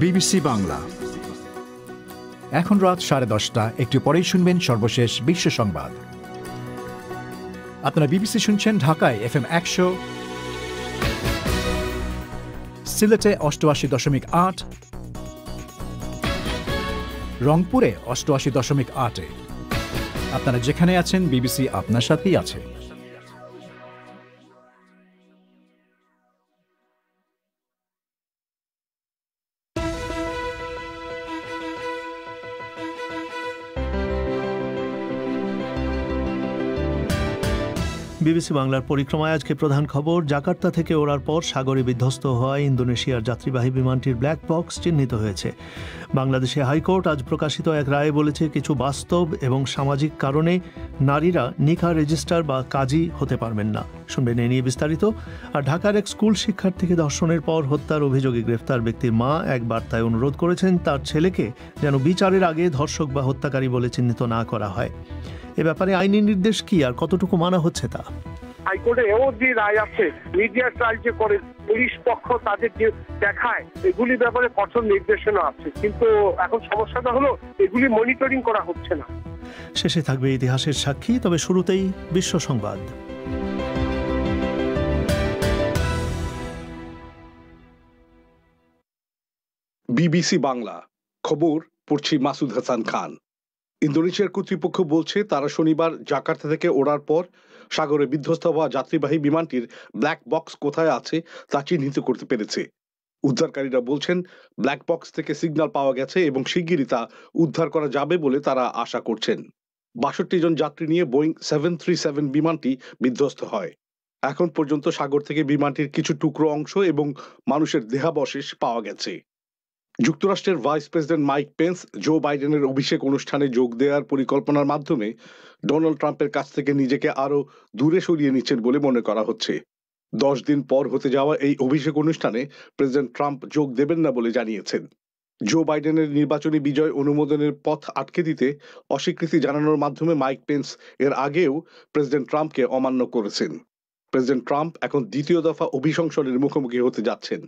BBC Bangla. এখন রাত 10:30। একটু পরেই শুনবেন সর্বশেষ বিশ্ব সংবাদ। আপনারা বিবিসি শুনছেন ঢাকায় FM 100, সিলেটে 88.8, রংপুরে 88.8। আপনারা যেখানে আছেন বিবিসি আপনার সাথেই আছে। বিবিসি বাংলার পরিক্রমায় আজকে প্রধান খবর। জাকার্তা থেকে ওড়ার পর সাগরে বিধ্বস্ত হওয়ায় ইন্দোনেশিয়ার যাত্রীবাহী বিমানটির ব্ল্যাক বক্স চিহ্নিত হয়েছে। বাংলাদেশে হাইকোর্ট আজ প্রকাশিত এক রায়ে বলেছে, কিছু বাস্তব এবং সামাজিক কারণে নারীরা নিকাহ রেজিস্ট্রার বা কাজী হতে পারবেন না। শুনবেন এ নিয়ে বিস্তারিত। আর ঢাকার এক স্কুল শিক্ষার্থীকে ধর্ষণের পর হত্যার অভিযোগে গ্রেফতার ব্যক্তির মা এক বার্তায় অনুরোধ করেছেন তার ছেলেকে যেন বিচারের আগে ধর্ষক বা হত্যাকারী বলে চিহ্নিত না করা হয়। এ ব্যাপারে আইনি নির্দেশ কি আর কতটুকু মানা হচ্ছে তা। হাইকোর্টে এও যে রায় আছে, মিডিয়া ট্রায়াল যে করে পুলিশ পক্ষ তাদের যে দেখায়, এগুলি ব্যাপারে কঠোর নির্দেশনা আছে, কিন্তু এখন সমস্যাটা হলো এগুলি মনিটরিং করা হচ্ছে না। শেষে থাকবে ইতিহাসের সাক্ষী, তবে শুরুতেই বিশ্ব সংবাদ। বিবিসি বাংলা খবর পড়ছি মাসুদ হাসান খান। ইন্দোনেশিয়ার কর্তৃপক্ষ বলছে তারা শনিবার জাকার্তা থেকে ওড়ার পর সাগরে বিধ্বস্ত হওয়া যাত্রীবাহী বিমানটির ব্ল্যাক বক্স কোথায় আছে তা চিহ্নিত করতে পেরেছে। উদ্ধারকারীরা বলছেন ব্ল্যাক বক্স থেকে সিগন্যাল পাওয়া গেছে এবং শিগগিরই তা উদ্ধার করা যাবে বলে তারা আশা করছেন। ৬২ জন যাত্রী নিয়ে বোয়িং 737 বিমানটি বিধ্বস্ত হয়। এখন পর্যন্ত সাগর থেকে বিমানটির কিছু টুকরো অংশ এবং মানুষের দেহাবশেষ পাওয়া গেছে। যুক্তরাষ্ট্রের ভাইস প্রেসিডেন্ট মাইক পেন্স জো বাইডেনের অভিষেক অনুষ্ঠানে যোগ দেওয়ার পরিকল্পনার মাধ্যমে ডোনাল্ড ট্রাম্পের কাছ থেকে নিজেকে আরো দূরে সরিয়ে নিচ্ছেন বলে মনে করা হচ্ছে। 10 দিন পর হতে যাওয়া এই অভিষেক অনুষ্ঠানে প্রেসিডেন্ট ট্রাম্প যোগ দেবেন না বলে জানিয়েছেন। জো বাইডেনের নির্বাচনী বিজয় অনুমোদনের পথ আটকে দিতে অস্বীকৃতি জানানোর মাধ্যমে মাইক পেন্স এর আগেও প্রেসিডেন্ট ট্রাম্পকে অমান্য করেছেন। প্রেসিডেন্ট ট্রাম্প এখন দ্বিতীয় দফা অভিশংসনের মুখোমুখি হতে যাচ্ছেন।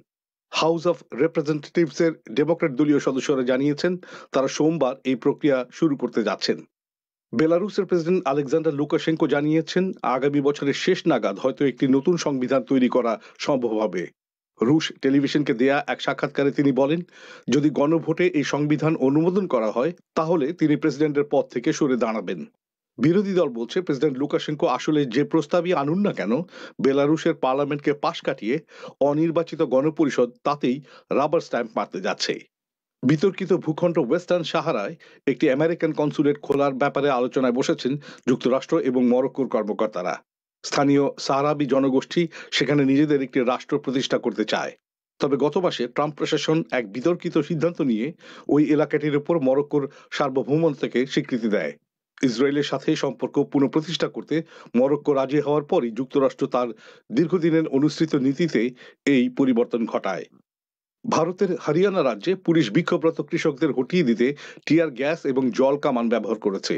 হাউস অফ রিপ্রেজেন্টেটিভসের ডেমোক্র্যাট দলীয় সদস্যরা জানিয়েছেন তারা সোমবার এই প্রক্রিয়া শুরু করতে যাচ্ছেন। বেলারুসের প্রেসিডেন্ট আলেকজান্ডার লুকাশেঙ্কো জানিয়েছেন আগামী বছরের শেষ নাগাদ হয়তো একটি নতুন সংবিধান তৈরি করা সম্ভব হবে। রুশ টেলিভিশনকে দেয়া এক সাক্ষাৎকারে তিনি বলেন, যদি গণভোটে এই সংবিধান অনুমোদন করা হয় তাহলে তিনি প্রেসিডেন্টের পদ থেকে সরে দাঁড়াবেন। বিরোধী দল বলছে প্রেসিডেন্ট লুকাশেঙ্কো আসলে যে প্রস্তাবই আনুন না কেন, বেলারুশের পার্লামেন্টকে পাশ কাটিয়ে অনির্বাচিত গণপরিষদ তাতেই রাবার স্ট্যাম্প মারতে যাচ্ছে। বিতর্কিত ভূখণ্ড ওয়েস্টার্ন সাহারায় একটি আমেরিকান কনসুলেট খোলার ব্যাপারে আলোচনায় বসেছেন যুক্তরাষ্ট্র এবং মরক্কোর কর্মকর্তারা। স্থানীয় সাহারাবি জনগোষ্ঠী সেখানে নিজেদের একটি রাষ্ট্র প্রতিষ্ঠা করতে চায়। তবে গত মাসে ট্রাম্প প্রশাসন এক বিতর্কিত সিদ্ধান্ত নিয়ে ওই এলাকাটির উপর মরক্কোর সার্বভৌমত্বকে স্বীকৃতি দেয়। ইসরায়েলের সাথে সম্পর্ক পুনঃপ্রতিষ্ঠা করতে মরক্কো রাজি হওয়ার পরই যুক্তরাষ্ট্র তার দীর্ঘদিনের অনুসৃত নীতিতে এই পরিবর্তন ঘটায়। ভারতের হরিয়ানা রাজ্যে পুলিশ বিক্ষোভরত কৃষকদের হটিয়ে দিতে টিয়ার গ্যাস এবং জল কামান ব্যবহার করেছে।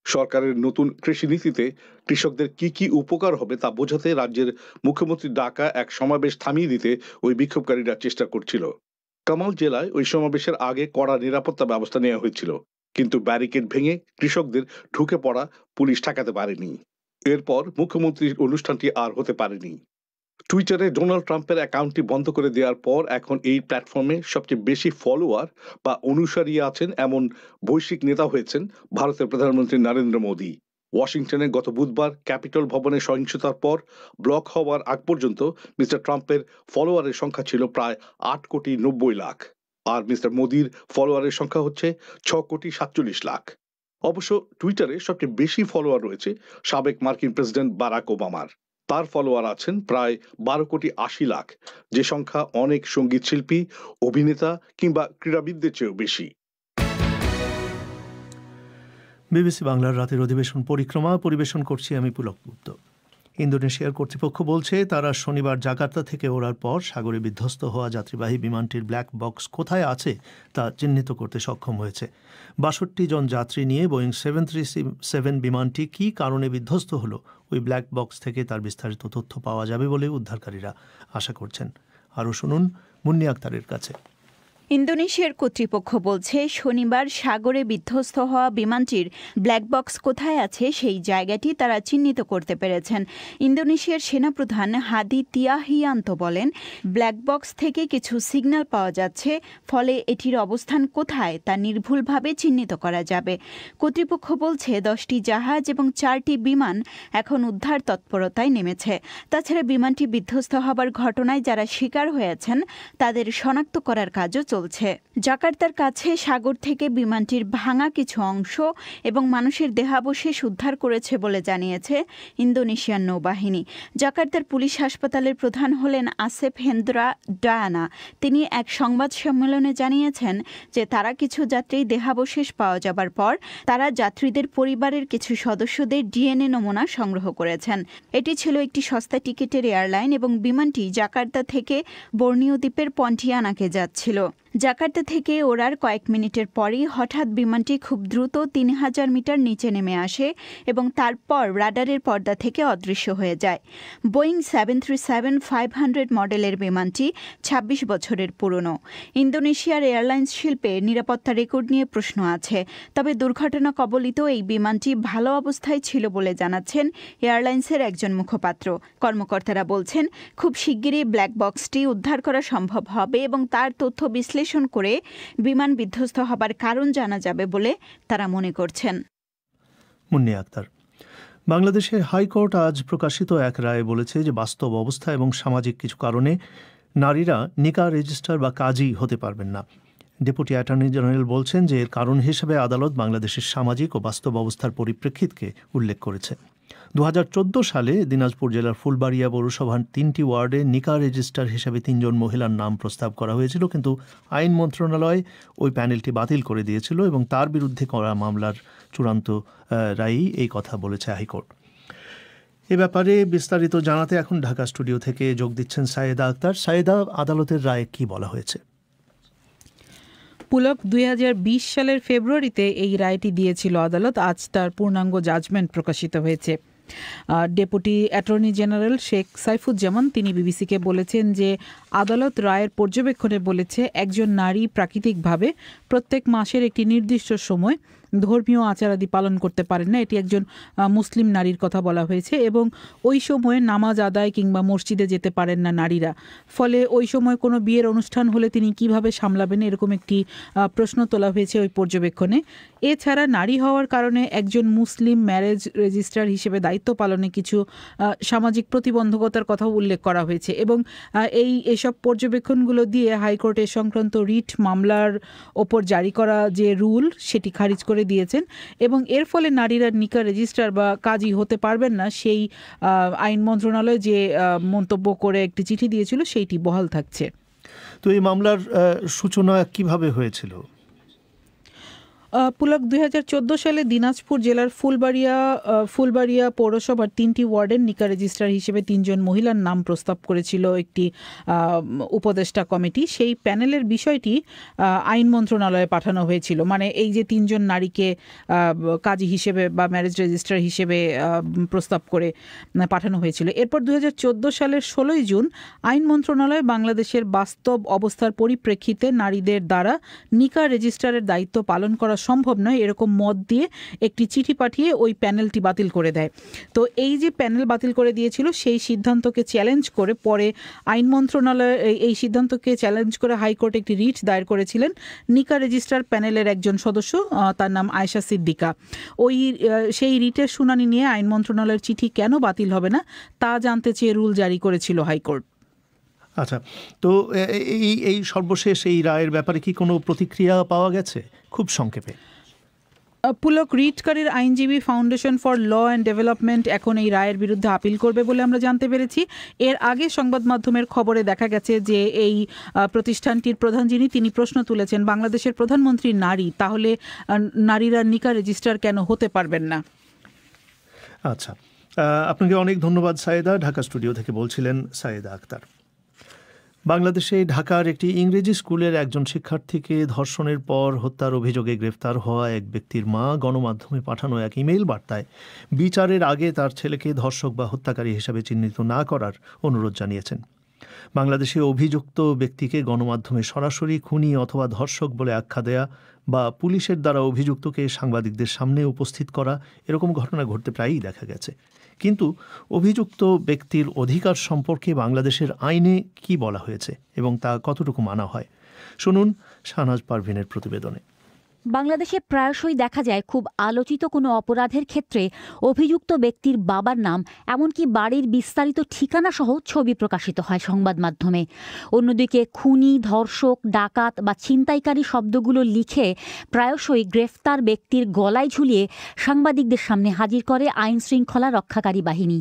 সরকারের নতুন কৃষি নীতিতে কৃষকদের কি কি উপকার হবে তা বোঝাতে রাজ্যের মুখ্যমন্ত্রী ডাকা এক সমাবেশ থামিয়ে দিতে ওই বিক্ষোভকারীরা চেষ্টা করছিল। কামাল জেলায় ওই সমাবেশের আগে কড়া নিরাপত্তা ব্যবস্থা নেওয়া হয়েছিল, কিন্তু ব্যারিকেড ভেঙে কৃষকদের ঢুকে পড়া পুলিশ ঠেকাতে পারেনি। এরপর মুখ্যমন্ত্রীর অনুষ্ঠানটি আর হতে পারেনি। টুইটারে ডোনাল্ড ট্রাম্পের অ্যাকাউন্টটি বন্ধ করে দেওয়ার পর এখন এই প্ল্যাটফর্মে সবচেয়ে বেশি ফলোয়ার বা অনুসারী আছেন এমন বৈশ্বিক নেতা হয়েছেন ভারতের প্রধানমন্ত্রী নরেন্দ্র মোদী। ওয়াশিংটনে গত বুধবার ক্যাপিটল ভবনে সহিংসতার পর ব্লক হওয়ার আগ পর্যন্ত মিস্টার ট্রাম্পের ফলোয়ারের সংখ্যা ছিল প্রায় 8,90,00,000, আর মিস্টার মোদীর ফলোয়ারের সংখ্যা হচ্ছে 6,47,00,000। অবশ্য টুইটারে সবচেয়ে বেশি ফলোয়ার রয়েছে সাবেক মার্কিন প্রেসিডেন্ট বারাক ওবামার। তার ফলোয়ার আছেন প্রায় 12,80,00,000, যে সংখ্যা অনেক সঙ্গীত শিল্পী, অভিনেতা কিংবা ক্রীড়াবিদদের চেয়েও বেশি। বিবিসি বাংলার রাতের অধিবেশন পরিক্রমা পরিবেশন করছি আমি পুলক গুপ্ত। ইন্দোনেশিয়ার কর্তৃপক্ষ বলছে তারা শনিবার জাকার্তা থেকে ওড়ার পর সাগরে বিধ্বস্ত হওয়া যাত্রীবাহী বিমানটির ব্ল্যাক বক্স কোথায় আছে তা চিহ্নিত করতে সক্ষম হয়েছে। ৬২ জন যাত্রী নিয়ে বোয়িং 737 বিমানটি কী কারণে বিধ্বস্ত হলো, ওই ব্ল্যাক বক্স থেকে তার বিস্তারিত তথ্য পাওয়া যাবে বলে উদ্ধারকারীরা আশা করছেন। আরও শুনুন মুন্নি আক্তারের কাছে। ইন্দোনেশিয়ার কর্তৃপক্ষ বলছে শনিবার সাগরে বিধ্বস্ত হওয়া বিমানটির ব্ল্যাক বক্স কোথায় আছে সেই জায়গাটি তারা চিহ্নিত করতে পেরেছেন। ইন্দোনেশিয়ার সেনাপ্রধান হাদি তিয়াহিয়ান্ত বলেন, ব্ল্যাক বক্স থেকে কিছু সিগন্যাল পাওয়া যাচ্ছে, ফলে এটির অবস্থান কোথায় তা নির্ভুলভাবে চিহ্নিত করা যাবে। কর্তৃপক্ষ বলছে 10টি জাহাজ এবং 4টি বিমান এখন উদ্ধার তৎপরতায় নেমেছে। তাছাড়া বিমানটি বিধ্বস্ত হবার ঘটনায় যারা শিকার হয়েছেন তাদের শনাক্ত করার কাজও চলছে। জাকার্তার কাছে সাগর থেকে বিমানটির ভাঙা কিছু অংশ এবং মানুষের দেহাবশেষ উদ্ধার করেছে বলে জানিয়েছে ইন্দোনেশিয়ান নৌবাহিনী। জাকার্তার পুলিশ হাসপাতালের প্রধান হলেন আসেফ হেন্দ্রা ডায়ানা। তিনি এক সংবাদ সম্মেলনে জানিয়েছেন যে তারা কিছু যাত্রীর দেহাবশেষ পাওয়া যাবার পর তারা যাত্রীদের পরিবারের কিছু সদস্যদের ডিএনএ নমুনা সংগ্রহ করেছেন। এটি ছিল একটি সস্তা টিকিটের এয়ারলাইন এবং বিমানটি জাকার্তা থেকে বর্নিও দ্বীপের পন্টিয়ানাকে যাচ্ছিল। জাকার্তা থেকে ওড়ার কয়েক মিনিটের পরই হঠাৎ বিমানটি খুব দ্রুত 3000 মিটার নিচে নেমে আসে এবং তারপর রাডারের পর্দা থেকে অদৃশ্য হয়ে যায়। বোয়িং 737-500 মডেলের বিমানটি 26 বছরের পুরনো। ইন্দোনেশিয়ার এয়ারলাইন্স শিল্পে নিরাপত্তা রেকর্ড নিয়ে প্রশ্ন আছে, তবে দুর্ঘটনা কবলিত এই বিমানটি ভালো অবস্থায় ছিল বলে জানাচ্ছেন এয়ারলাইন্সের একজন মুখপাত্র। কর্মকর্তারা বলছেন, খুব শিগগিরই ব্ল্যাক বক্সটি উদ্ধার করা সম্ভব হবে এবং তার তথ্য বিশ্লেষণ করে বিমান বিধ্বস্ত হবার কারণ জানা যাবে বলে তারা মনে করছেন। মুন্নি আক্তার। বাংলাদেশের হাইকোর্ট আজ প্রকাশিত এক রায়ে বলেছে যে বাস্তব অবস্থা এবং সামাজিক কিছু কারণে নারীরা নিকাহ রেজিস্ট্রার বা কাজী হতে পারবেন না। ডেপুটি অ্যাটর্নি জেনারেল বলছেন যে এর কারণ হিসেবে আদালত বাংলাদেশের সামাজিক ও বাস্তব অবস্থার পরিপ্রেক্ষিতকে উল্লেখ করেছে। 2014 সালে দিনাজপুর জেলার ফুলবাড়িয়া পৌরসভার 3টি ওয়ার্ডে নিকাহ রেজিস্ট্রার হিসেবে 3 জন মহিলার নাম প্রস্তাব করা হয়েছিল, কিন্তু আইন মন্ত্রণালয় ওই প্যানেলটি বাতিল করে দিয়েছিল এবং তার বিরুদ্ধে করা মামলার চূড়ান্ত রায়েই এই কথা বলেছে হাইকোর্ট। এ ব্যাপারে বিস্তারিত জানাতে এখন ঢাকা স্টুডিও থেকে যোগ দিচ্ছেন সায়েদা আক্তার। সায়েদা, আদালতের রায়ে কি বলা হয়েছে? পুলক, 2020 সালের ফেব্রুয়ারিতে এই রায়টি দিয়েছিল আদালত। আজ তার পূর্ণাঙ্গ জাজমেন্ট প্রকাশিত হয়েছে। Deputy attorney general Sheikh Saifuzzaman তিনি বিবিসিকে বলেছেন যে আদালত রায়ের পর্যবেক্ষণে বলেছে একজন নারী প্রাকৃতিকভাবে প্রত্যেক মাসের একটি নির্দিষ্ট সময় ধর্মীয় আচারাদি পালন করতে পারেন না। এটি একজন মুসলিম নারীর কথা বলা হয়েছে এবং ওই সময়ে নামাজ আদায় কিংবা মসজিদে যেতে পারেন না নারীরা। ফলে ওই সময় কোনো বিয়ের অনুষ্ঠান হলে তিনি কিভাবে সামলাবেন, এরকম একটি প্রশ্ন তোলা হয়েছে ওই পর্যবেক্ষণে। এছাড়া নারী হওয়ার কারণে একজন মুসলিম ম্যারেজ রেজিস্ট্রার হিসেবে দায়িত্ব পালনে কিছু সামাজিক প্রতিবন্ধকতার কথাও উল্লেখ করা হয়েছে এবং এসব পর্যবেক্ষণগুলো দিয়ে হাইকোর্টে সংক্রান্ত রিট মামলার ওপর জারি করা যে রুল সেটি খারিজ করে দিয়েছেন এবং এর ফলে নারীরা নিকাহ রেজিস্ট্রার বা কাজী হতে পারবেন না সেই আইন মন্ত্রণালয় যে মন্তব্য করে একটি চিঠি দিয়েছিল সেইটি বহাল থাকছে। তো এই মামলার সূচনা কিভাবে হয়েছিল? পুলক, 2014 সালে দিনাজপুর জেলার ফুলবাড়িয়া পৌরসভার 3টি ওয়ার্ডের নিকাহ রেজিস্ট্রার হিসেবে 3 জন মহিলার নাম প্রস্তাব করেছিল একটি উপদেষ্টা কমিটি। সেই প্যানেলের বিষয়টি আইন মন্ত্রণালয়ে পাঠানো হয়েছিল, মানে এই যে 3 জন নারীকে কাজী হিসেবে বা ম্যারেজ রেজিস্ট্রার হিসেবে প্রস্তাব করে পাঠানো হয়েছিল। এরপর 2014 সালের 16 জুন আইন মন্ত্রণালয় বাংলাদেশের বাস্তব অবস্থার পরিপ্রেক্ষিতে নারীদের দ্বারা নিকাহ রেজিস্ট্রারের দায়িত্ব পালন করা সম্ভব নয় এরকম মত দিয়ে একটি চিঠি পাঠিয়ে ওই প্যানেলটি বাতিল করে দেয়। তো এই যে প্যানেল বাতিল করে দিয়েছিল সেই সিদ্ধান্তকে চ্যালেঞ্জ করে পরে আইন মন্ত্রণালয় এই সিদ্ধান্তকে চ্যালেঞ্জ করে হাইকোর্টে একটি রিট দায়ের করেছিলেন নিকাহ রেজিস্ট্রার প্যানেলের একজন সদস্য, তার নাম আয়েশা সিদ্দিকা। সেই রিটের শুনানি নিয়ে আইন মন্ত্রণালয়ের চিঠি কেন বাতিল হবে না তা জানতে চেয়ে রুল জারি করেছিল হাইকোর্ট। আচ্ছা, তো এই সর্বশেষ এই রায়ের ব্যাপারে কি কোনো প্রতিক্রিয়া পাওয়া গেছে? খুব সংক্ষেপে। পুলক, রিটকারীর আইনজীবী Foundation for Law and Development এখন এই রায়ের বিরুদ্ধে আপিল করবে বলে আমরা জানতে পেরেছি। এর আগে সংবাদ মাধ্যমের খবরে দেখা গেছে যে এই প্রতিষ্ঠানটির প্রধান তিনি প্রশ্ন তুলেছেন, বাংলাদেশের প্রধানমন্ত্রী নারী, তাহলে নারীরা নিকাহ রেজিস্ট্রার কেন হতে পারবেন না? আচ্ছা, আপনাকে অনেক ধন্যবাদ সায়েদা। ঢাকা স্টুডিও থেকে বলছিলেন সায়েদা আক্তার। বাংলাদেশে ঢাকার একটি ইংরেজি স্কুলের একজন শিক্ষার্থীকে ধর্ষণের পর হত্যার অভিযোগে গ্রেফতার হওয়া এক ব্যক্তির মা গণমাধ্যমে পাঠানো এক ইমেইল বার্তায় বিচারের আগে তার ছেলেকে ধর্ষক বা হত্যাকারী হিসাবে চিহ্নিত না করার অনুরোধ জানিয়েছেন। বাংলাদেশে অভিযুক্ত ব্যক্তিকে গণমাধ্যমে সরাসরি খুনি অথবা ধর্ষক বলে আখ্যা দেয়া বা পুলিশের দ্বারা অভিযুক্তকে সাংবাদিকদের সামনে উপস্থিত করা এরকম ঘটনা ঘটতে প্রায়ই দেখা গেছে। কিন্তু অভিযুক্ত ব্যক্তির অধিকার সম্পর্কে বাংলাদেশের আইনে কি বলা হয়েছে এবং তা কতটুকু মানা হয়, শুনুন শাহনাজ পারভিনের প্রতিবেদনে। বাংলাদেশে প্রায়শই দেখা যায় খুব আলোচিত কোনো অপরাধের ক্ষেত্রে অভিযুক্ত ব্যক্তির বাবার নাম এমনকি বাড়ির বিস্তারিত ঠিকানা সহ ছবি প্রকাশিত হয় সংবাদ মাধ্যমে। অন্যদিকে খুনি, ধর্ষক, ডাকাত বা ছিনতাইকারী শব্দগুলো লিখে প্রায়শই গ্রেফতার ব্যক্তির গলায় ঝুলিয়ে সাংবাদিকদের সামনে হাজির করে আইন শৃঙ্খলা রক্ষাকারী বাহিনী।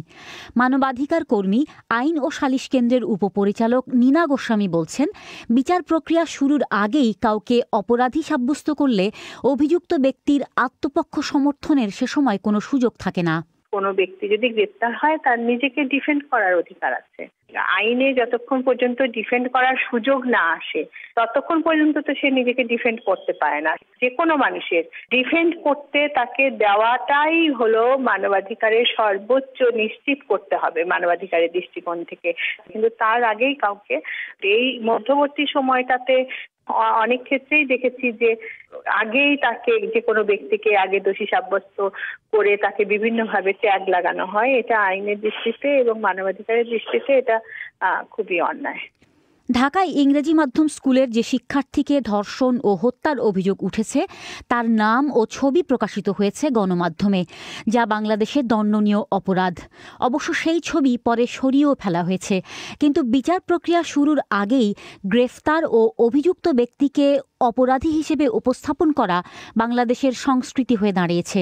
মানবাধিকার কর্মী, আইন ও সালিশ কেন্দ্রের উপপরিচালক নীনা গোস্বামী বলছেন, বিচার প্রক্রিয়া শুরুর আগেই কাউকে অপরাধী সাব্যস্ত করলে অভিযুক্ত ব্যক্তির আত্মপক্ষ সমর্থনের সে সময় কোনো সুযোগ থাকে না। কোনো ব্যক্তি যদি গ্রেফতার হয় তার নিজেকে ডিফেন্ড করার অধিকার আছে। আইনে যতক্ষণ পর্যন্ত ডিফেন্ড করার সুযোগ না আসে ততক্ষণ পর্যন্ত তো সে নিজেকে ডিফেন্ড করতে পারে না। যে কোনো মানুষের ডিফেন্ড করতে তাকে দেওয়াটাই হলো মানবাধিকারের সর্বোচ্চ নিশ্চিত করতে হবে মানবাধিকারের দৃষ্টিকোণ থেকে। কিন্তু তার আগেই কাউকে এই মধ্যবর্তী সময়টাতে অনেক ক্ষেত্রেই দেখেছি যে আগেই তাকে যে কোনো ব্যক্তিকে আগে দোষী সাব্যস্ত করে তাকে বিভিন্নভাবে ট্যাগ লাগানো হয়। এটা আইনের দৃষ্টিতে এবং মানবাধিকারের দৃষ্টিতে এটা খুবই অন্যায়। ঢাকায় ইংরেজি মাধ্যম স্কুলের যে শিক্ষার্থীকে ধর্ষণ ও হত্যার অভিযোগ উঠেছে তার নাম ও ছবি প্রকাশিত হয়েছে গণমাধ্যমে, যা বাংলাদেশে দণ্ডনীয় অপরাধ। অবশ্য সেই ছবি পরে সরিয়েও ফেলা হয়েছে। কিন্তু বিচার প্রক্রিয়া শুরুর আগেই গ্রেফতার ও অভিযুক্ত ব্যক্তিকে অপরাধী হিসেবে উপস্থাপন করা বাংলাদেশের সংস্কৃতি হয়ে দাঁড়িয়েছে।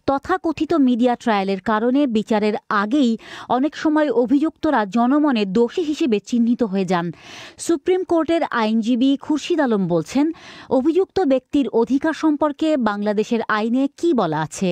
তথাকথিত মিডিয়া ট্রায়ালের কারণে বিচারের আগেই অনেক সময় অভিযুক্তরা জনমনে দোষী হিসেবে চিহ্নিত হয়ে যান। সুপ্রিম কোর্টের আইনজীবী খুরশিদ আলম বলছেন, অভিযুক্ত ব্যক্তির অধিকার সম্পর্কে বাংলাদেশের আইনে কি বলা আছে?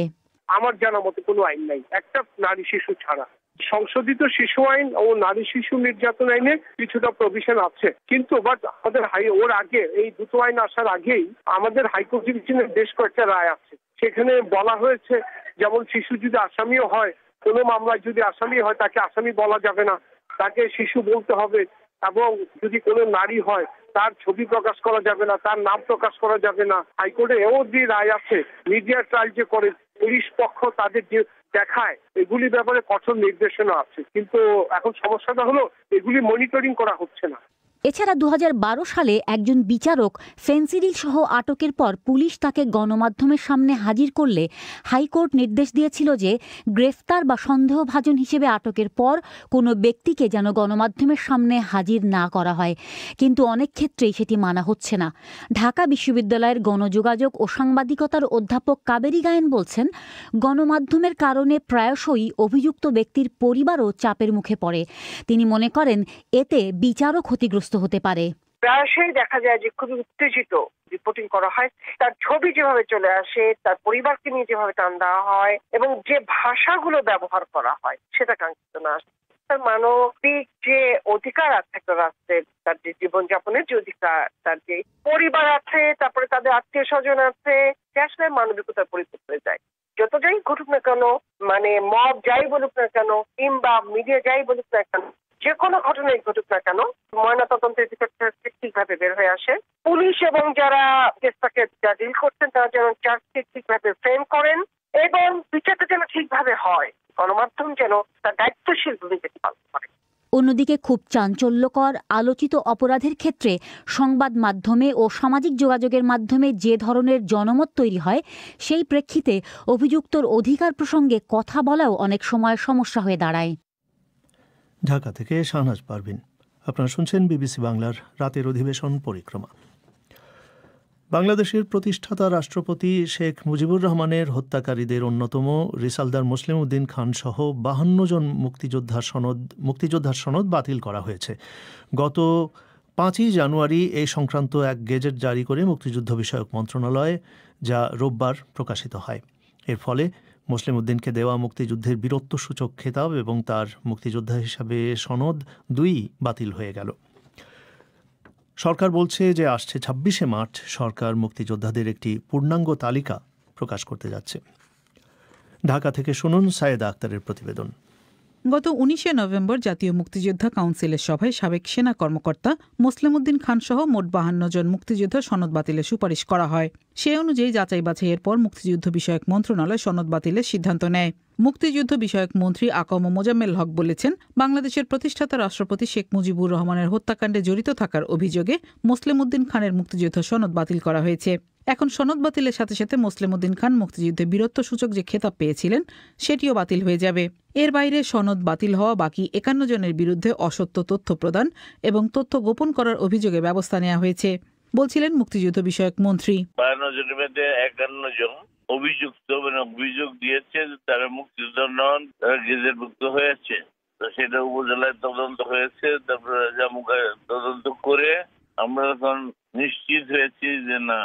আমার জানা মতে কোনো আইন নাই, একটা নারী শিশু ছাড়া। সংশোধিত শিশু আইন ও নারী শিশু নির্যাতন আইনে কিছুটা প্রভিশন আছে, কিন্তু আমাদের ওর আগে এই দুটো আইন আসার আগেই আমাদের হাইকোর্ট ডিভিশনের বেশ কয়েকটা রায় আছে। সেখানে বলা হয়েছে, যেমন শিশু যদি আসামিও হয়, কোনো মামলায় যদি আসামি হয় তাকে আসামি বলা যাবে না, তাকে শিশু বলতে হবে। এবং যদি কোনো নারী হয় তার ছবি প্রকাশ করা যাবে না, তার নাম প্রকাশ করা যাবে না। হাইকোর্টে এও যে রায় আছে, মিডিয়া ট্রায়াল যে করে পুলিশ পক্ষ তাদের যে দেখায়, এগুলি ব্যাপারে কঠোর নির্দেশনা আছে। কিন্তু এখন সমস্যাটা হলো এগুলি মনিটরিং করা হচ্ছে না। এছাড়া 2012 সালে একজন বিচারক ফেন্সিডিল সহ আটকের পর পুলিশ তাকে গণমাধ্যমের সামনে হাজির করলে হাইকোর্ট নির্দেশ দিয়েছিল যে গ্রেফতার বা সন্দেহভাজন হিসেবে আটকের পর কোনো ব্যক্তিকে যেন গণমাধ্যমের সামনে হাজির না করা হয়। কিন্তু অনেক ক্ষেত্রেই সেটি মানা হচ্ছে না। ঢাকা বিশ্ববিদ্যালয়ের গণযোগাযোগ ও সাংবাদিকতার অধ্যাপক কাবেরী গায়েন বলছেন, গণমাধ্যমের কারণে প্রায়শই অভিযুক্ত ব্যক্তির পরিবারও চাপের মুখে পড়ে। তিনি মনে করেন এতে বিচারও ক্ষতিগ্রস্ত হতে পারে। প্রায়শই দেখা যায় যে খুবই উত্তেজিত রিপোর্টিং করা হয়, তার ছবি যেভাবে চলে আসে, তার পরিবারকে নিয়ে যেভাবে টান দেওয়া হয় এবং যে ভাষাগুলো ব্যবহার করা হয় সেটা কাঙ্ক্ষিত না। তার মানবিক যে অধিকার আছে একটা রাষ্ট্রের, তার যে জীবনযাপনের যে অধিকার, তার যে পরিবার আছে, তারপরে তাদের আত্মীয় স্বজন আছে, সে আসলে মানবিকতার পরিপূর্ণ হয়ে যায়। যত যাই ঘটুক না কেন, মানে মব যাই বলুক না কেন কিংবা মিডিয়া যাই বলুক না কেন, যে কোনো ঘটনাই ঘটুক না কেন, ময়নাতদন্তের ভিতরটা ঠিকভাবে বের হয়ে আসে। পুলিশ এবং যারা কেসটাকে ডিল করছেন তারা যেন চার্জশিট ঠিকভাবে ফ্রেম করেন এবং বিচারটা যেন ঠিকভাবে হয়। গণমাধ্যম যেন তার দায়িত্বশীল ভূমিকা পালন করে। অন্যদিকে খুব চাঞ্চল্যকর আলোচিত অপরাধের ক্ষেত্রে সংবাদ মাধ্যমে ও সামাজিক যোগাযোগের মাধ্যমে যে ধরনের জনমত তৈরি হয়, সেই প্রেক্ষিতে অভিযুক্তর অধিকার প্রসঙ্গে কথা বলাও অনেক সময় সমস্যা হয়ে দাঁড়ায়। ঢাকা থেকে শাহনাজ পারভিন। আপনারা শুনছেন বিবিসি বাংলার রাতের অধিবেশন পরিক্রমা। বাংলাদেশের প্রতিষ্ঠাতা রাষ্ট্রপতি শেখ মুজিবুর রহমানের হত্যাকারীদের অন্যতম রিসালদার মুসলিম উদ্দিন খান সহ 52 জন মুক্তিযোদ্ধার সনদ বাতিল করা হয়েছে। গত 5ই জানুয়ারি এই সংক্রান্ত এক গেজেট জারি করে মুক্তিযুদ্ধ বিষয়ক মন্ত্রণালয়, যা রোববার প্রকাশিত হয়। এর ফলে মুসলিম উদ্দিনকে দেওয়া মুক্তিযুদ্ধের বীরত্বসূচক খেতাব এবং তার মুক্তিযোদ্ধা হিসাবে সনদ 2 বাতিল হয়ে গেল। সরকার বলছে যে আসছে 26শে মার্চ সরকার মুক্তিযোদ্ধাদের একটি পূর্ণাঙ্গ তালিকা প্রকাশ করতে যাচ্ছে। ঢাকা থেকে শুনুন সায়েদা আক্তারের প্রতিবেদন। গত 19শে নভেম্বর জাতীয় মুক্তিযোদ্ধা কাউন্সিলের সভায় সাবেক সেনা কর্মকর্তা মোসলেম উদ্দিন খান সহ মোট 52 জন মুক্তিযোদ্ধা সনদ বাতিলের সুপারিশ করা হয়। সে অনুযায়ী যাচাই বাছাইয়ের পর মুক্তিযুদ্ধ বিষয়ক মন্ত্রণালয় সনদ বাতিলের সিদ্ধান্ত নেয়। মুক্তিযুদ্ধ বিষয়ক মন্ত্রী আকম মোজাম্মেল হক বলেছেন, বাংলাদেশের প্রতিষ্ঠাতা রাষ্ট্রপতি শেখ মুজিবুর রহমানের হত্যাকাণ্ডে জড়িত থাকার অভিযোগে মোসলেম উদ্দিন খানের মুক্তিযুদ্ধ সনদ বাতিল করা হয়েছে। এখন সনদ বাতিলের সাথে সাথে মোসলেম উদ্দিন খান মুক্তিযুদ্ধে বীরত্বসূচক যে খেতাব পেয়েছিলেন সেটিও বাতিল হয়ে যাবে। এর বাইরে সনদ বাতিল হওয়া বাকি 51 জনের বিরুদ্ধে অসত্য তথ্য প্রদান এবং তথ্য গোপন করার অভিযোগে ব্যবস্থা নেওয়া হয়েছে, বলছিলেন মুক্তিযুদ্ধ বিষয়ক মন্ত্রী। 52 জনের মধ্যে 51 জন অভিযুক্ত, মানে অভিযোগ দিয়েছে তারা মুক্তিযোদ্ধা নন, তারা গেজেটভুক্ত হয়েছে। তো সেটা উপজেলায় তদন্ত হয়েছে, তারপরে তদন্ত করে আমরা এখন নিশ্চিত হয়েছি যে না,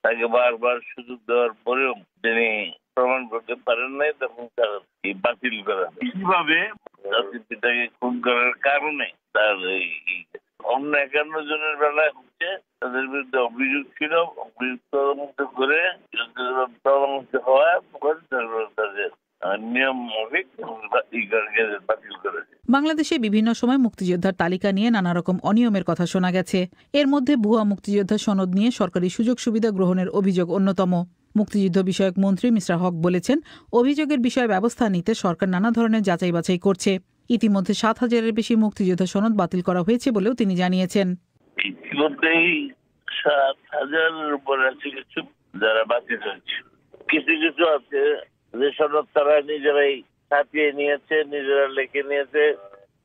তাকে বারবার সুযোগ দেওয়ার পরেও তিনি প্রমাণ করতে পারেন নাই, তখন তার বাতিল করা হয়। কিভাবে জাতির পিতাকে খুন করার কারণে তার অন্য 51 জনের বেলায় হচ্ছে তাদের বিরুদ্ধে অভিযোগ ছিল, অভিযোগ তদন্ত করে তদন্ত হওয়ার পর তাদের নিয়ম মাফিক বাতিল করেছে। বাংলাদেশে বিভিন্ন সময় মুক্তিযোদ্ধার তালিকা নিয়ে নানা রকম অনিয়মের কথা শোনা গেছে। এর মধ্যে ভুয়া মুক্তিযোদ্ধা সনদ নিয়ে সরকারি সুযোগ সুবিধা গ্রহণের অভিযোগ অন্যতম। মুক্তিযুদ্ধ বিষয়ক মন্ত্রী মিস্টার হক বলেছেন, অভিযোগের বিষয়ে ব্যবস্থা নিতে সরকার নানা ধরনের যাচাই বাছাই করছে। ইতিমধ্যে 7,000-এর বেশি মুক্তিযোদ্ধা সনদ বাতিল করা হয়েছে বলেও তিনি জানিয়েছেন। ইতিমধ্যেই 7,000-এর উপর আছে কিছু যারা বাতিল হয়েছে। কিছু কিছু আছে যে সনদ তারা নিজেরাই ছাপিয়ে নিয়েছে, নিজেরা লিখে নিয়েছে,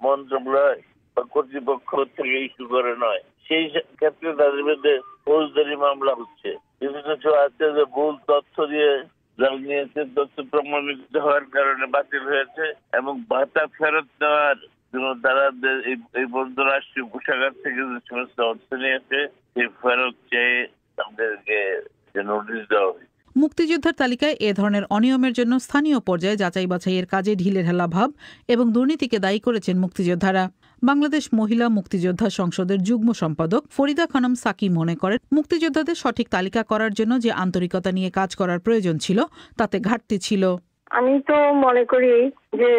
মন্ত্রণালয় বা কর্তৃপক্ষ থেকে ইস্যু করে নয়। সেই ক্ষেত্রে তাদের বিরুদ্ধে ফৌজদারি মামলা হচ্ছে। কিছু কিছু আছে যে ভুল তথ্য দিয়ে যারা নিয়েছে, তথ্য প্রমাণিত হওয়ার কারণে বাতিল হয়েছে এবং ভাতা ফেরত দেওয়ার জন্য তারা এই পর্যন্ত রাষ্ট্রীয় কোষাগার থেকে যে সমস্ত অর্থ নিয়েছে সেই ফেরত চেয়ে তাদেরকে নোটিশ দেওয়া হয়েছে। মুক্তিযোদ্ধার তালিকায় এ ধরনের অনিয়মের জন্য স্থানীয় পর্যায়ে যাচাই বাছাইয়ের কাজে ঢিলেঢালা ভাব এবং দুর্নীতিকে দায়ী করেছেন মুক্তিযোদ্ধারা। বাংলাদেশ মহিলা মুক্তিযোদ্ধা সংসদের যুগ্ম সম্পাদক ফরিদা খানম সাকি মনে করেন, মুক্তিযোদ্ধাদের সঠিক তালিকা করার জন্য যে আন্তরিকতা নিয়ে কাজ করার প্রয়োজন ছিল তাতে ঘাটতি ছিল। আমি তো মনে করি যে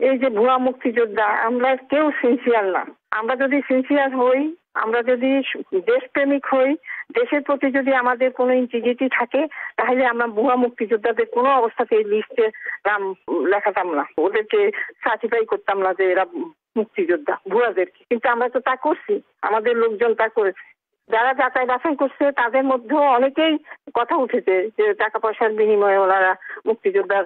এই যে ভুয়া মুক্তিযোদ্ধা, আমরা কেউ সিনসিয়ার না। আমরা যদি সিনসিয়ার হই, আমরা যদি দেশপ্রেমিক হই, দেশের প্রতি যদি আমাদের কোনো ইন্টিগ্রিটি থাকে, তাহলে আমরা ভুয়া মুক্তিযোদ্ধাদের কোনো অবস্থাতে এই লিস্টে নাম লেখাতাম না, ওদেরকে সার্টিফাই করতাম না যে এরা মুক্তিযোদ্ধা ভুয়াদেরকে। কিন্তু আমরা তো তা করছি, আমাদের লোকজন তা করেছে। যারা যাচাই বাছাই করছে তাদের মধ্যেও অনেকেই কথা উঠেছে যে টাকা পয়সার বিনিময়ে ওনারা মুক্তিযোদ্ধার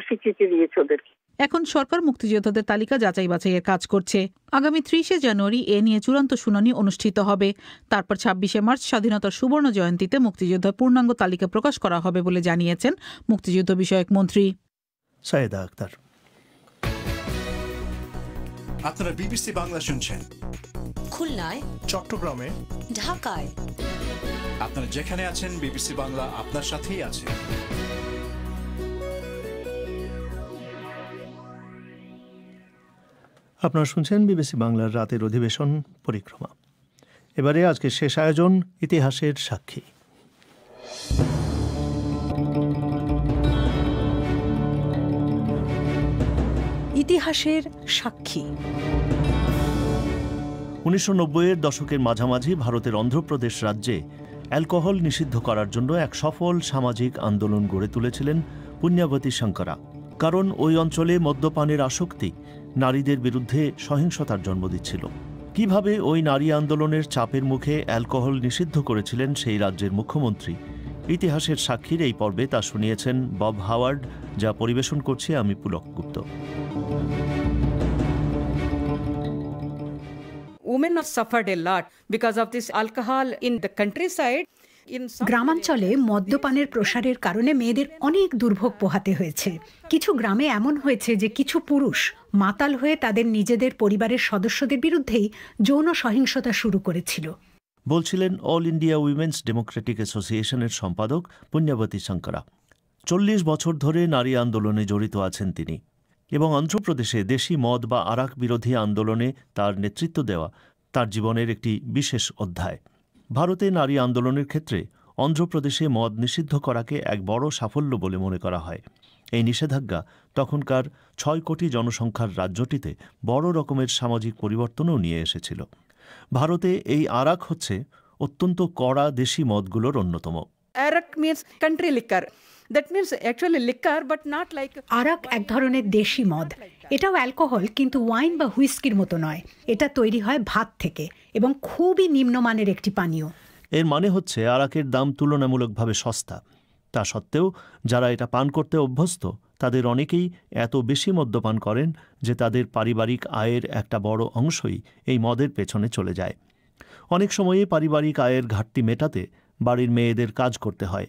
স্বীকৃতি দিয়েছে ওদেরকে। এখন সরকার মুক্তিযোদ্ধাদের তালিকা যাচাই বাছাইয়ের কাজ করছে। আগামী 30শে জানুয়ারি এ নিয়ে চূড়ান্ত শুনানি অনুষ্ঠিত হবে। তারপর 26শে মার্চ স্বাধীনতার সুবর্ণ জয়ন্তীতে মুক্তিযোদ্ধার পূর্ণাঙ্গ তালিকা প্রকাশ করা হবে বলে জানিয়েছেন মুক্তিযুদ্ধ বিষয়ক মন্ত্রী সায়েদা আক্তার। আপনারা বিবিসি বাংলা শুনছেন খুলনায়, চট্টগ্রামে, ঢাকায়। আপনারা যেখানে আছেন বিবিসি বাংলা আপনার সাথেই আছে। আপনারা শুনছেন বিবিসি বাংলার রাতের অধিবেশন পরিক্রমা। এবারে আজকে শেষ আয়োজন ইতিহাসের সাক্ষী। ইতিহাসের সাক্ষী। 1990-এর দশকের মাঝামাঝি ভারতের অন্ধ্রপ্রদেশ রাজ্যে অ্যালকোহল নিষিদ্ধ করার জন্য এক সফল সামাজিক আন্দোলন গড়ে তুলেছিলেন পুণ্যাবতী শঙ্করা। কারণ ওই অঞ্চলে মদ্যপানের আসক্তি নারীদের বিরুদ্ধে সহিংসতার জন্ম দিচ্ছিল। কিভাবে ওই নারী আন্দোলনের চাপের মুখে অ্যালকোহল নিষিদ্ধ করেছিলেন সেই রাজ্যের মুখ্যমন্ত্রী, ইতিহাসের সাক্ষীর এই পর্বে তা শুনিয়েছেন বব হাওয়ার্ড, যা পরিবেশন করছি আমি Pulak Gupta. Women have suffered a lot because of this alcohol in the countryside. গ্রামাঞ্চলে মদ্যপানের প্রসারের কারণে মেয়েদের অনেক দুর্ভোগ পোহাতে হয়েছে। কিছু গ্রামে এমন হয়েছে যে কিছু পুরুষ মাতাল হয়ে তাদের নিজেদের পরিবারের সদস্যদের বিরুদ্ধেই যৌন সহিংসতা শুরু করেছিল, বলছিলেন অল ইন্ডিয়া উইমেন্স ডেমোক্রেটিক অ্যাসোসিয়েশনের সম্পাদক পুণ্যাবতী শঙ্করা। 40 বছর ধরে নারী আন্দোলনে জড়িত আছেন তিনি এবং অন্ধ্রপ্রদেশে দেশি মদ বা আরাক বিরোধী আন্দোলনে তার নেতৃত্ব দেওয়া তার জীবনের একটি বিশেষ অধ্যায়। ভারতে নারী আন্দোলনের ক্ষেত্রে অন্ধ্রপ্রদেশে মদ নিষিদ্ধ করাকে এক বড় সাফল্য বলে মনে করা হয়। এই নিষেধাজ্ঞা তখনকার 6 কোটি জনসংখ্যার রাজ্যটিতে বড় রকমের সামাজিক পরিবর্তনও নিয়ে এসেছিল। ভারতে এই আরাক হচ্ছে অত্যন্ত কড়া দেশি মদগুলোর অন্যতম। Arak means country liquor. That means actually liquor but not like আরাক এক ধরনের দেশি মদ। এটাও অ্যালকোহল, কিন্তু ওয়াইন বা হুইস্কির মতো নয়। এটা তৈরি হয় ভাত থেকে এবং খুবই নিম্নমানের একটি পানীয়। এর মানে হচ্ছে আরাকের দাম তুলনামূলকভাবে সস্তা। তা সত্ত্বেও যারা এটা পান করতে অভ্যস্ত তাদের অনেকেই এত বেশি মদ্যপান করেন যে তাদের পারিবারিক আয়ের একটা বড় অংশই এই মদের পেছনে চলে যায়। অনেক সময়ে পারিবারিক আয়ের ঘাটতি মেটাতে বাড়ির মেয়েদের কাজ করতে হয়,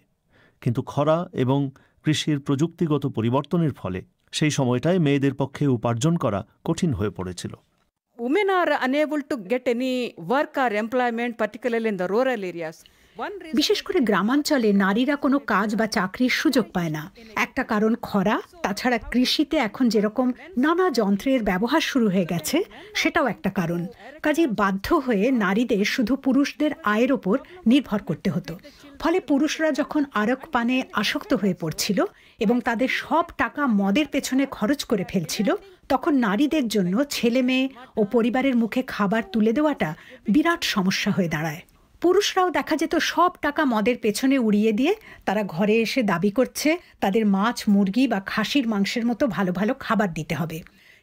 কিন্তু খরা এবং কৃষির প্রযুক্তিগত পরিবর্তনের ফলে সেই সময়টায় মেয়েদের পক্ষে উপার্জন করা কঠিন হয়ে পড়েছিল। women are unable to get any work or employment, particularly in the rural areas. বিশেষ করে গ্রামাঞ্চলে নারীরা কোনো কাজ বা চাকরির সুযোগ পায় না। একটা কারণ খরা, তাছাড়া কৃষিতে এখন যেরকম নানা যন্ত্রের ব্যবহার শুরু হয়ে গেছে সেটাও একটা কারণ। কাজে বাধ্য হয়ে নারীদের শুধু পুরুষদের আয়ের ওপর নির্ভর করতে হতো। ফলে পুরুষরা যখন আরাক পানে আসক্ত হয়ে পড়ছিল এবং তাদের সব টাকা মদের পেছনে খরচ করে ফেলছিল, তখন নারীদের জন্য ছেলে মেয়ে ও পরিবারের মুখে খাবার তুলে দেওয়াটা বিরাট সমস্যা হয়ে দাঁড়ায়। পুরুষরাও দেখা যেত সব টাকা মদের পেছনে উড়িয়ে দিয়ে তারা ঘরে এসে দাবি করছে তাদের মাছ, মুরগি বা খাসির মাংসের মতো ভালো ভালো খাবার দিতে হবে।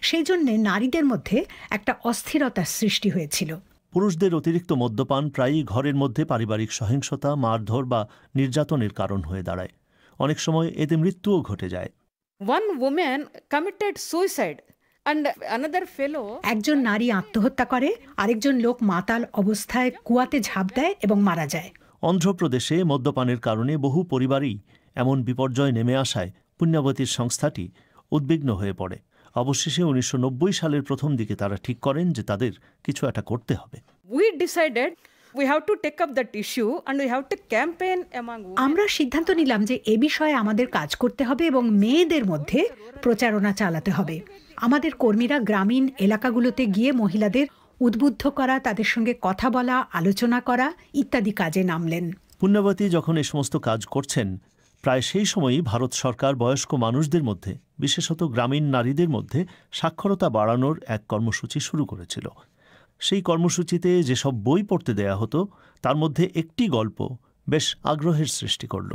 সেই জন্য নারীদের মধ্যে একটা অস্থিরতার সৃষ্টি হয়েছিল। পুরুষদের অতিরিক্ত মদ্যপান প্রায়ই ঘরের মধ্যে পারিবারিক সহিংসতা, মারধর বা নির্যাতনের কারণ হয়ে দাঁড়ায়। অনেক সময় এতে মৃত্যুও ঘটে যায়। One woman committed suicide and another fellow. একজন নারী আত্মহত্যা করে, আরেকজন লোক মাতাল অবস্থায় কুয়াতে ঝাঁপ দেয় এবং মারা যায়। অন্ধ্রপ্রদেশে মদ্যপানের কারণে বহু পরিবারই এমন বিপর্যয় নেমে আসায় পুণ্যবতীর সংস্থাটি উদ্বিগ্ন হয়ে পড়ে। অবশেষে 1990 সালের প্রথম দিকে তারা ঠিক করেন যে তাদের কিছু একটা করতে হবে। We decided we have to take up that issue and we have to campaign among women. আমরা সিদ্ধান্ত নিলাম যে এ বিষয়ে আমাদের কাজ করতে হবে এবং মেয়েদের মধ্যে প্রচারণা চালাতে হবে। আমাদের কর্মীরা গ্রামীণ এলাকাগুলোতে গিয়ে মহিলাদের উদ্বুদ্ধ করা, তাদের সঙ্গে কথা বলা, আলোচনা করা ইত্যাদি কাজে নামলেন। পুণ্যবতী যখন এই সমস্ত কাজ করছেন, প্রায় সেই সময়ই ভারত সরকার বয়স্ক মানুষদের মধ্যে, বিশেষত গ্রামীণ নারীদের মধ্যে সাক্ষরতা বাড়ানোর এক কর্মসূচি শুরু করেছিল। সেই কর্মসূচিতে যেসব বই পড়তে দেয়া হতো তার মধ্যে একটি গল্প বেশ আগ্রহের সৃষ্টি করল।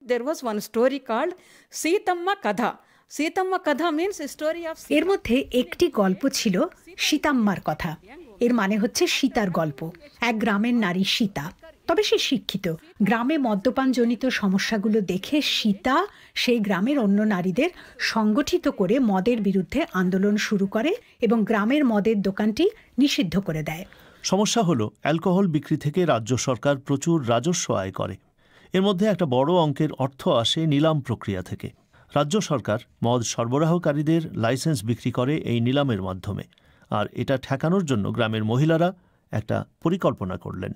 There was one story called Sitamma Kadha. Sitamma Kadha means a story of এর মধ্যে একটি গল্প ছিল সীতাম্মার কথা। এর মানে হচ্ছে সীতার গল্প। এক গ্রামের নারী সীতা, তবে সে শিক্ষিত। গ্রামে মদ্যপানজনিত সমস্যাগুলো দেখে সীতা সেই গ্রামের অন্য নারীদের সংগঠিত করে মদের বিরুদ্ধে আন্দোলন শুরু করে এবং গ্রামের মদের দোকানটি নিষিদ্ধ করে দেয়। সমস্যা হলো অ্যালকোহল বিক্রি থেকে রাজ্য সরকার প্রচুর রাজস্ব আয় করে। এর মধ্যে একটা বড় অঙ্কের অর্থ আসে নিলাম প্রক্রিয়া থেকে। রাজ্য সরকার মদ সরবরাহকারীদের লাইসেন্স বিক্রি করে এই নিলামের মাধ্যমে, আর এটা ঠেকানোর জন্য গ্রামের মহিলারা একটা পরিকল্পনা করলেন।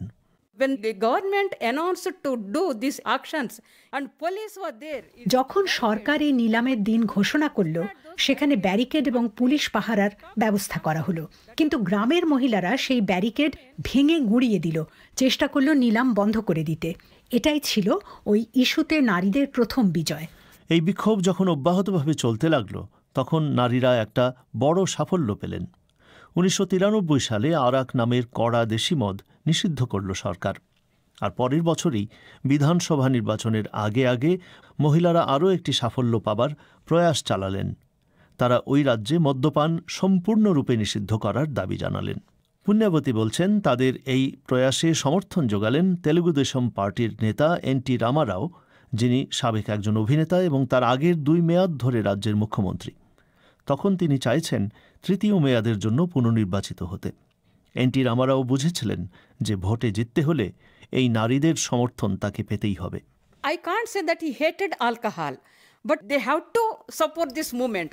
When the government announced to do these actions and police were there. যখন সরকার এই নিলামের দিন ঘোষণা করল, সেখানে ব্যারিকেড এবং পুলিশ পাহারার ব্যবস্থা করা হলো, কিন্তু গ্রামের মহিলারা সেই ব্যারিকেড ভেঙে গুঁড়িয়ে দিল, চেষ্টা করল নিলাম বন্ধ করে দিতে। এটাই ছিল ওই ইস্যুতে নারীদের প্রথম বিজয়। এই বিক্ষোভ যখন অব্যাহতভাবে চলতে লাগলো, তখন নারীরা একটা বড় সাফল্য পেলেন। 1993 সালে আরাক নামের কড়া দেশি মদ নিষিদ্ধ করল সরকার। আর পরের বছরই বিধানসভা নির্বাচনের আগে আগে মহিলারা আরও একটি সাফল্য পাবার প্রয়াস চালালেন। তারা ওই রাজ্যে মদ্যপান সম্পূর্ণরূপে নিষিদ্ধ করার দাবি জানালেন। পুণ্যবতী বলছেন, তাদের এই প্রয়াসে সমর্থন যোগালেন তেলুগু দেশম পার্টির নেতা এন.টি. রামারাও, যিনি সাবেক একজন অভিনেতা এবং তার আগের 2 মেয়াদ ধরে রাজ্যের মুখ্যমন্ত্রী। তখন তিনি চাইছেন তৃতীয় মেয়াদের জন্য পুনর্নির্বাচিত হতে। এন.টি. রামারাও বুঝেছিলেন যে ভোটে জিততে হলে এই নারীদের সমর্থন তাকে পেতেই হবে। I can't say that he hated alcohol, but they have to support this movement.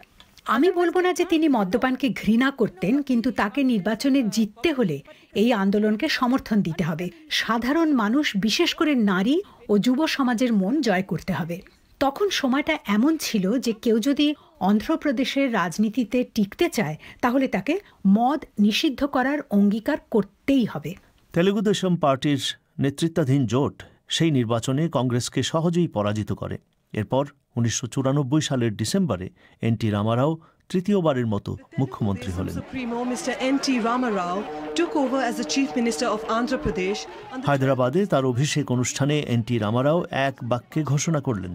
আমি বলবো না যে তিনি মদ্যপানকে ঘৃণা করতেন, কিন্তু তাকে নির্বাচনে জিততে হলে এই আন্দোলনকে সমর্থন দিতে হবে। সাধারণ মানুষ, বিশেষ করে নারী ও যুব সমাজের মন জয় করতে হবে। তখন সময়টা এমন ছিল যে কেউ যদি অন্ধ্রপ্রদেশের রাজনীতিতে টিকতে চায় তাহলে তাকে মদ নিষিদ্ধ করার অঙ্গীকার করতেই হবে। তেলুগু দেশম পার্টির নেতৃত্বাধীন জোট সেই নির্বাচনে কংগ্রেসকে সহজেই পরাজিত করে। এরপর 1994 সালের ডিসেম্বরে এন.টি. রামারাও তৃতীয়বারের মতো মুখ্যমন্ত্রী হলেন। হায়দ্রাবাদে তার অভিষেক অনুষ্ঠানে এন.টি. রামারাও এক বাক্যে ঘোষণা করলেন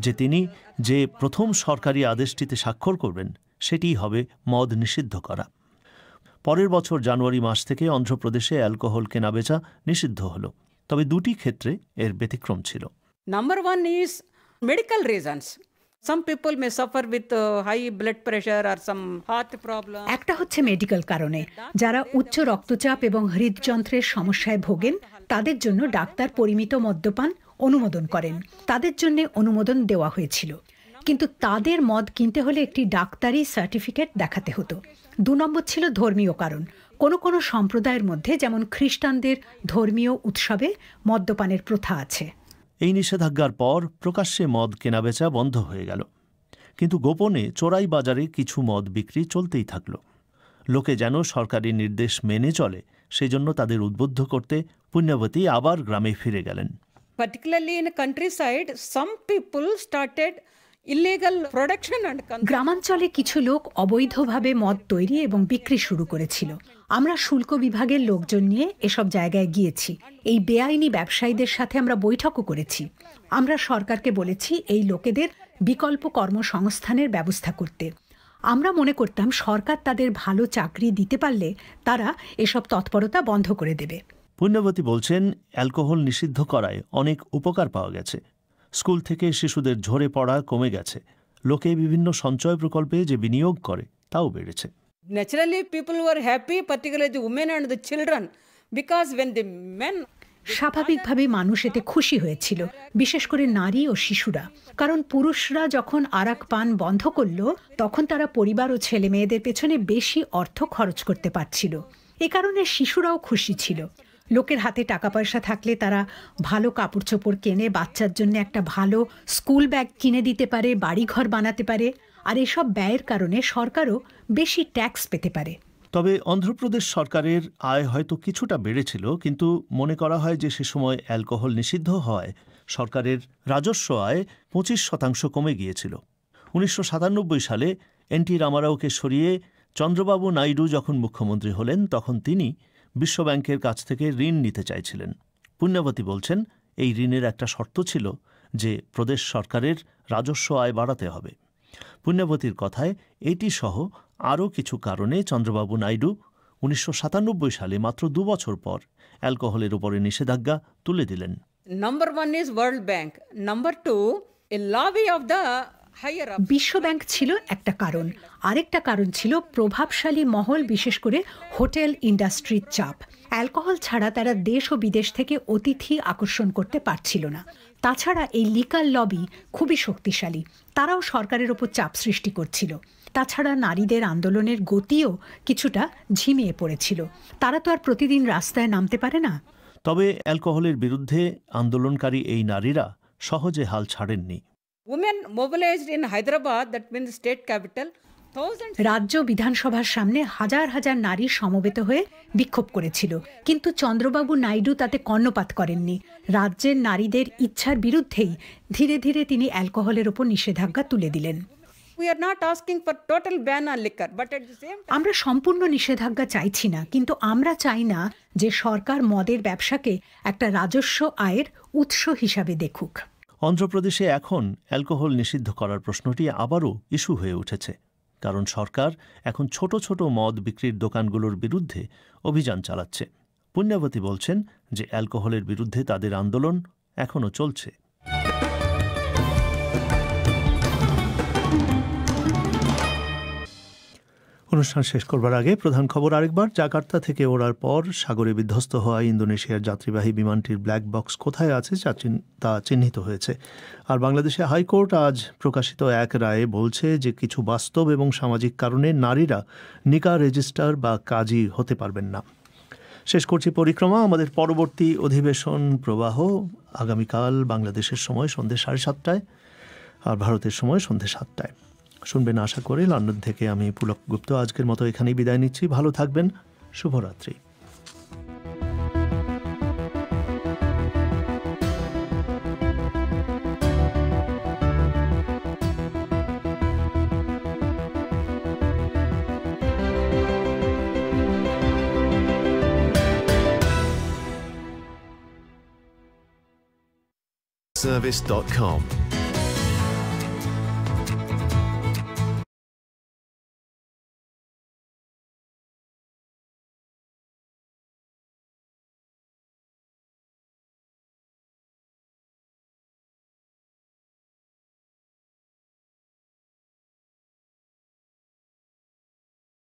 যে তিনি যে প্রথম সরকারি আদেশটিতে স্বাক্ষর করবেন সেটিই হবে মদ নিষিদ্ধ করা। পরের বছর জানুয়ারি মাস থেকে অন্ধ্রপ্রদেশে অ্যালকোহল কেনাবেচা নিষিদ্ধ হল, তবে দুটি ক্ষেত্রে এর ব্যতিক্রম ছিল। Number 1 is medical reasons. Some people may suffer with high blood pressure or some heart problem. একটা হচ্ছে মেডিকেল কারণে, যারা উচ্চ রক্তচাপ এবং হৃদযন্ত্রের সমস্যায় ভোগেন তাদের জন্য ডাক্তার পরিমিত মদ্যপান অনুমোদন করেন, তাদের জন্য অনুমোদন দেওয়া হয়েছিল। কিন্তু তাদের মদ কিনতে হলে একটি ডাক্তারি সার্টিফিকেট দেখাতে হতো। 2 নম্বর ছিল ধর্মীয় কারণ। কোনো কোনো সম্প্রদায়ের মধ্যে, যেমন খ্রিস্টানদের ধর্মীয় উৎসবে মদ্যপানের প্রথা আছে। এই নিষেধাজ্ঞার পর প্রকাশ্যে মদ কেনাবেচা বন্ধ হয়ে গেল, কিন্তু গোপনে চোরাই বাজারে কিছু মদ বিক্রি চলতেই থাকল। লোকে যেন সরকারি নির্দেশ মেনে চলে, সেজন্য তাদের উদ্বুদ্ধ করতে পুণ্যবতী আবার গ্রামে ফিরে গেলেন। Particularly in countryside, some people started illegal production and গ্রামাঞ্চলে কিছু লোক অবৈধভাবে মদ তৈরি এবং বিক্রি শুরু করেছিল। আমরা শুল্ক বিভাগের লোকজন নিয়ে এসব জায়গায় গিয়েছি। এই বেআইনি ব্যবসায়ীদের সাথে আমরা বৈঠকও করেছি। আমরা সরকারকে বলেছি এই লোকেদের বিকল্প কর্মসংস্থানের ব্যবস্থা করতে। আমরা মনে করতাম সরকার তাদের ভালো চাকরি দিতে পারলে তারা এসব তৎপরতা বন্ধ করে দেবে। পুণ্যবতী বলছেন, অ্যালকোহল নিষিদ্ধ করায় অনেক উপকার পাওয়া গেছে। স্কুল থেকে শিশুদের ঝরে পড়া কমে গেছে, লোকে বিভিন্ন সঞ্চয় প্রকল্পে যে বিনিয়োগ করে তাও বেড়েছে। Naturally, people were happy, particularly the women and the children, because when the men স্বাভাবিকভাবে মানুষ এতে খুশি হয়েছিল, বিশেষ করে নারী ও শিশুরা। কারণ পুরুষরা যখন আরাক পান বন্ধ করল, তখন তারা পরিবার ও ছেলে মেয়েদের পেছনে বেশি অর্থ খরচ করতে পারছিল। এ কারণে শিশুরাও খুশি ছিল। লোকের হাতে টাকা পয়সা থাকলে তারা ভালো কাপড় চোপড় কেনে, বাচ্চার জন্য একটা ভালো স্কুল ব্যাগ কিনে দিতে পারে, বাড়িঘর বানাতে পারে, আর এসব ব্যয়ের কারণে সরকারও বেশি ট্যাক্স পেতে পারে। তবে অন্ধ্রপ্রদেশ সরকারের আয় হয়তো কিছুটা বেড়েছিল, কিন্তু মনে করা হয় যে সে সময় অ্যালকোহল নিষিদ্ধ হওয়ায় সরকারের রাজস্ব আয় 25% কমে গিয়েছিল। 1997 সালে এন.টি. রামারাওকে সরিয়ে চন্দ্রবাবু নাইডু যখন মুখ্যমন্ত্রী হলেন, তখন তিনি বিশ্বব্যাংকের কাছ থেকে ঋণ নিতে চাইছিলেন। পুণ্যবতী বলছেন, এই ঋণের একটা শর্ত ছিল যে প্রদেশ সরকারের রাজস্ব আয় বাড়াতে হবে। পুণ্যবতীর কথায় এটি সহ আরও কিছু কারণে চন্দ্রবাবু নাইডু 1997 সালে মাত্র 2 বছর পর অ্যালকোহলের উপরে নিষেধাজ্ঞা তুলে দিলেন। Number 1 is World Bank. Number 2, a lobby of the higher up. বিশ্বব্যাংক ছিল একটা কারণ, আরেকটা কারণ ছিল প্রভাবশালী মহল, বিশেষ করে হোটেল ইন্ডাস্ট্রির চাপ। অ্যালকোহল ছাড়া তারা দেশ ও বিদেশ থেকে অতিথি আকর্ষণ করতে পারছিল না। তাছাড়া এই লিকার লবি খুবই শক্তিশালী, তারাও সরকারের ওপর চাপ সৃষ্টি করছিল। তাছাড়া নারীদের আন্দোলনের গতিও কিছুটা ঝিমিয়ে পড়েছিল, তারা তো আর প্রতিদিন রাস্তায় নামতে পারে না। তবে অ্যালকোহলের বিরুদ্ধে আন্দোলনকারী এই নারীরা সহজে হাল ছাড়েননি। Women mobilized in Hyderabad, that means state capital. রাজ্য বিধানসভার সামনে হাজার হাজার নারী সমবেত হয়ে বিক্ষোভ করেছিল, কিন্তু চন্দ্রবাবু নাইডু তাতে কর্ণপাত করেননি। রাজ্যের নারীদের ইচ্ছার বিরুদ্ধেই ধীরে ধীরে তিনি অ্যালকোহলের ওপর নিষেধাজ্ঞা তুলে দিলেন। We are not asking for total ban on liquor, but at the same time, আমরা সম্পূর্ণ নিষেধাজ্ঞা চাইছি না, কিন্তু আমরা চাই না যে সরকার মদের ব্যবসাকে একটা রাজস্ব আয়ের উৎস হিসাবে দেখুক। অন্ধ্রপ্রদেশে এখন অ্যালকোহল নিষিদ্ধ করার প্রশ্নটি আবারও ইস্যু হয়ে উঠেছে, কারণ সরকার এখন ছোট ছোট মদ বিক্রির দোকানগুলোর বিরুদ্ধে অভিযান চালাচ্ছে। পুণ্যবতী বলছেন যে অ্যালকোহলের বিরুদ্ধে তাদের আন্দোলন এখনও চলছে। অনুষ্ঠান শেষ করবার আগে প্রধান খবর আরেকবার। জাকার্তা থেকে ওড়ার পর সাগরে বিধ্বস্ত হওয়া ইন্দোনেশিয়ার যাত্রীবাহী বিমানটির ব্ল্যাক বক্স কোথায় আছে তা চিহ্নিত হয়েছে। আর বাংলাদেশে হাইকোর্ট আজ প্রকাশিত এক রায়ে বলছে যে কিছু বাস্তব এবং সামাজিক কারণে নারীরা নিকা রেজিস্ট্রার বা কাজী হতে পারবেন না। শেষ করছি পরিক্রমা। আমাদের পরবর্তী অধিবেশন প্রবাহ আগামীকাল বাংলাদেশের সময় সন্ধ্যে 7:30টায় আর ভারতের সময় সন্ধ্যে 7টায় শুনবেন আশা করি। লন্ডন থেকে আমি পুলক গুপ্ত আজকের মতো এখানেই বিদায় নিচ্ছি। ভালো থাকবেন। শুভরাত্রি। bbcservice.com.